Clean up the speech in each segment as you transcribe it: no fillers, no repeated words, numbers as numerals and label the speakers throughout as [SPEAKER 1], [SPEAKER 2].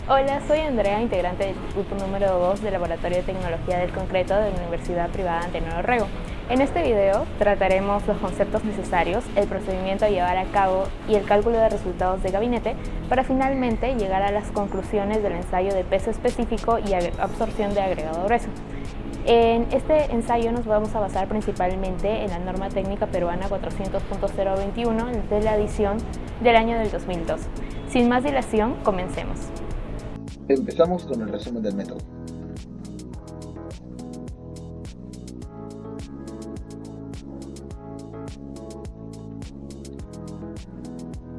[SPEAKER 1] Hola, soy Andrea, integrante del grupo número 2 del Laboratorio de Tecnología del Concreto de la Universidad Privada Antenor Orrego. En este video trataremos los conceptos necesarios, el procedimiento a llevar a cabo y el cálculo de resultados de gabinete para finalmente llegar a las conclusiones del ensayo de peso específico y absorción de agregado grueso. En este ensayo nos vamos a basar principalmente en la norma técnica peruana 400.021 de la edición del año del 2002. Sin más dilación, comencemos.
[SPEAKER 2] Empezamos con el resumen del método.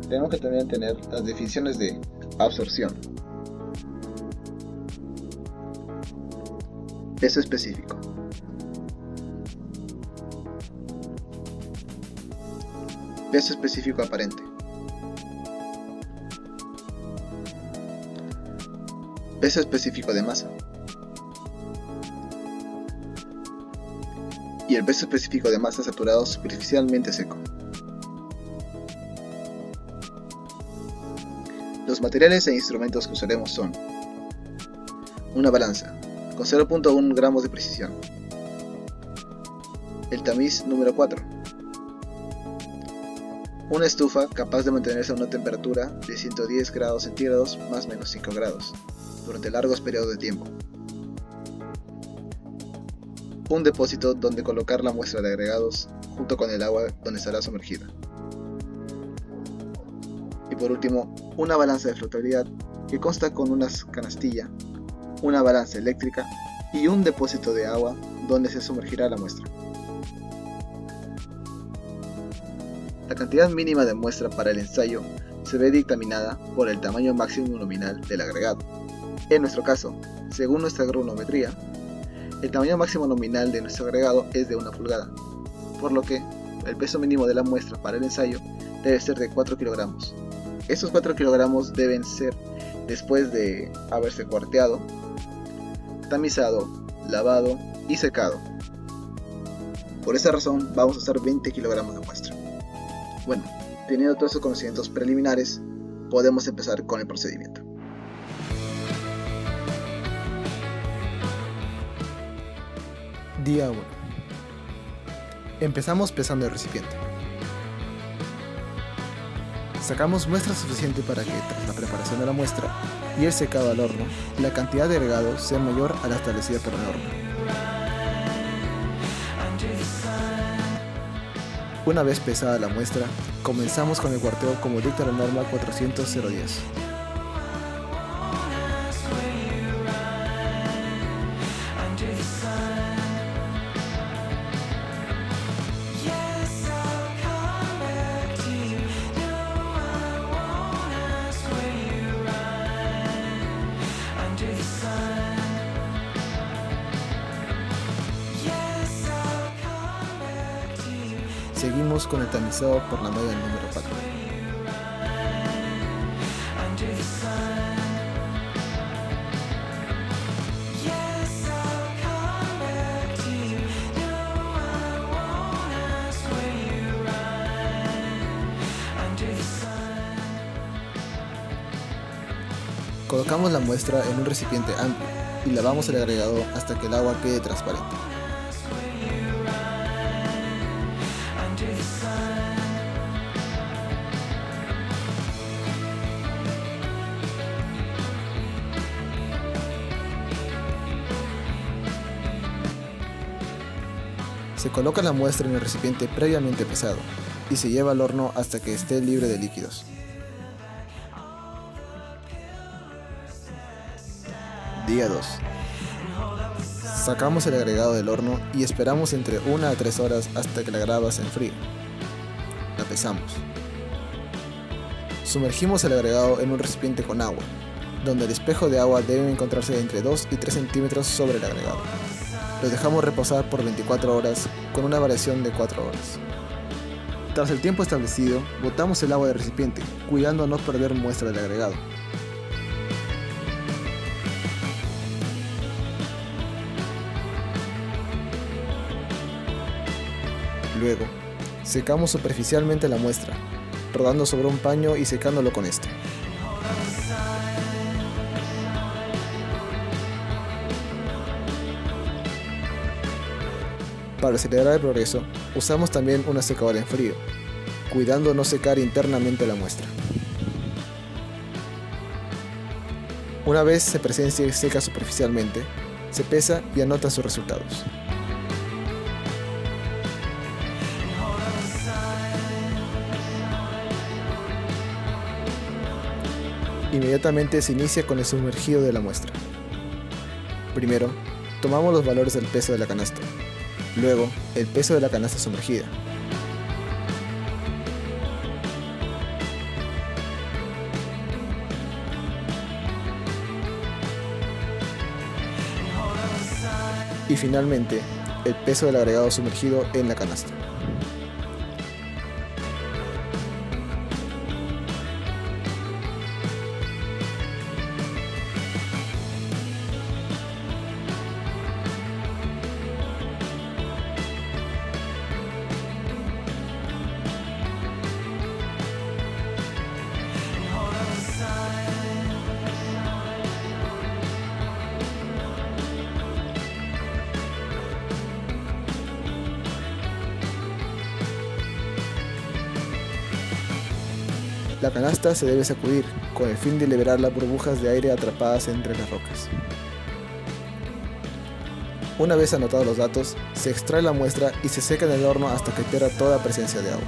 [SPEAKER 2] Tenemos que también tener las definiciones de absorción, peso específico, peso específico aparente, peso específico de masa y el peso específico de masa saturado superficialmente seco. Los materiales e instrumentos que usaremos son una balanza con 0.1 gramos de precisión, el tamiz número 4, una estufa capaz de mantenerse a una temperatura de 110 grados centígrados más menos 5 grados durante largos periodos de tiempo, un depósito donde colocar la muestra de agregados junto con el agua donde estará sumergida, y por último una balanza de flotabilidad que consta con una canastilla, una balanza eléctrica y un depósito de agua donde se sumergirá la muestra. La cantidad mínima de muestra para el ensayo se ve dictaminada por el tamaño máximo nominal del agregado. En nuestro caso, según nuestra granulometría, el tamaño máximo nominal de nuestro agregado es de 1 pulgada, por lo que el peso mínimo de la muestra para el ensayo debe ser de 4 kilogramos. Estos 4 kilogramos deben ser después de haberse cuarteado, tamizado, lavado y secado. Por esa razón vamos a usar 20 kilogramos de muestra. Bueno, teniendo todos esos conocimientos preliminares, podemos empezar con el procedimiento.
[SPEAKER 3] Día 1. Empezamos pesando el recipiente. Sacamos muestra suficiente para que, tras la preparación de la muestra y el secado al horno, la cantidad de agregado sea mayor a la establecida por la norma. Una vez pesada la muestra, comenzamos con el cuarteo como dicta la norma 400.010. Seguimos con el tamizado por la malla número 4. Colocamos la muestra en un recipiente amplio y lavamos el agregado hasta que el agua quede transparente. Se coloca la muestra en el recipiente previamente pesado y se lleva al horno hasta que esté libre de líquidos. Día 2. Sacamos el agregado del horno y esperamos entre 1 a 3 horas hasta que la grava se enfríe. La pesamos. Sumergimos el agregado en un recipiente con agua, donde el espejo de agua debe encontrarse entre 2 y 3 centímetros sobre el agregado. Lo dejamos reposar por 24 horas con una variación de 4 horas. Tras el tiempo establecido, botamos el agua del recipiente, cuidando no perder muestra del agregado. Luego, secamos superficialmente la muestra, rodando sobre un paño y secándolo con este. Para acelerar el progreso, usamos también una secadora en frío, cuidando no secar internamente la muestra. Una vez se presencia y seca superficialmente, se pesa y anota sus resultados. Inmediatamente se inicia con el sumergido de la muestra. Primero, tomamos los valores del peso de la canasta, luego el peso de la canasta sumergida. Y finalmente, el peso del agregado sumergido en la canasta. La canasta se debe sacudir con el fin de liberar las burbujas de aire atrapadas entre las rocas. Una vez anotados los datos, se extrae la muestra y se seca en el horno hasta que pierda toda presencia de agua.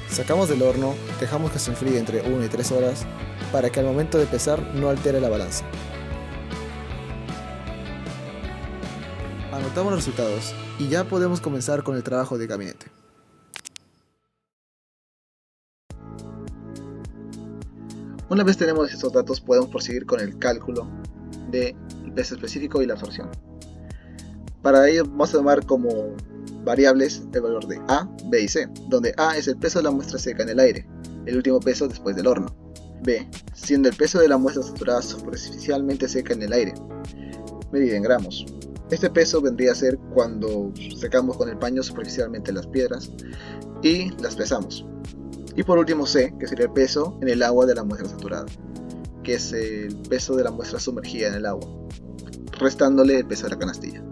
[SPEAKER 3] Sacamos del horno, dejamos que se enfríe entre 1 y 3 horas para que al momento de pesar no altere la balanza. Anotamos los resultados y ya podemos comenzar con el trabajo de gabinete.
[SPEAKER 2] Una vez tenemos estos datos, podemos proseguir con el cálculo del peso específico y la absorción. Para ello vamos a tomar como variables el valor de A, B y C, donde A es el peso de la muestra seca en el aire, el último peso después del horno. B, siendo el peso de la muestra saturada superficialmente seca en el aire, medida en gramos. Este peso vendría a ser cuando secamos con el paño superficialmente las piedras y las pesamos. Y por último C, que sería el peso en el agua de la muestra saturada, que es el peso de la muestra sumergida en el agua, restándole el peso de la canastilla.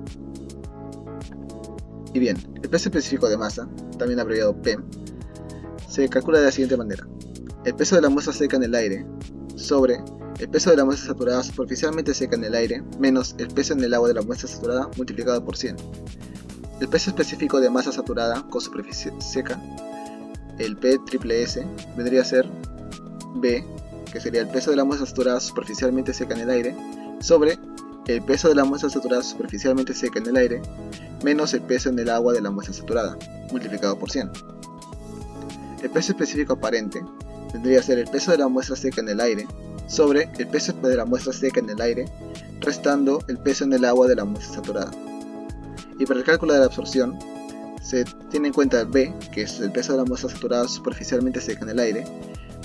[SPEAKER 2] Y bien, el peso específico de masa, también abreviado P, se calcula de la siguiente manera: el peso de la muestra seca en el aire sobre el peso de la muestra saturada superficialmente seca en el aire menos el peso en el agua de la muestra saturada multiplicado por 100. El peso específico de masa saturada con superficie seca, el P triple S, vendría a ser B, que sería el peso de la muestra saturada superficialmente seca en el aire, sobre el peso de la muestra saturada superficialmente seca en el aire menos el peso en el agua de la muestra saturada multiplicado por 100. El peso específico aparente vendría a ser el peso de la muestra seca en el aire sobre el peso de la muestra seca en el aire, restando el peso en el agua de la muestra saturada. Y para el cálculo de la absorción, se tiene en cuenta el B, que es el peso de la muestra saturada superficialmente seca en el aire,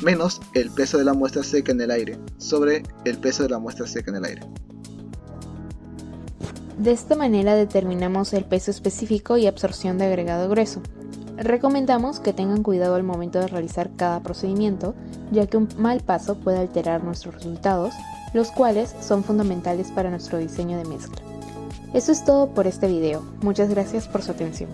[SPEAKER 2] menos el peso de la muestra seca en el aire, sobre el peso de la muestra seca en el aire.
[SPEAKER 1] De esta manera determinamos el peso específico y absorción de agregado grueso. Recomendamos que tengan cuidado al momento de realizar cada procedimiento, ya que un mal paso puede alterar nuestros resultados, los cuales son fundamentales para nuestro diseño de mezcla. Eso es todo por este video. Muchas gracias por su atención.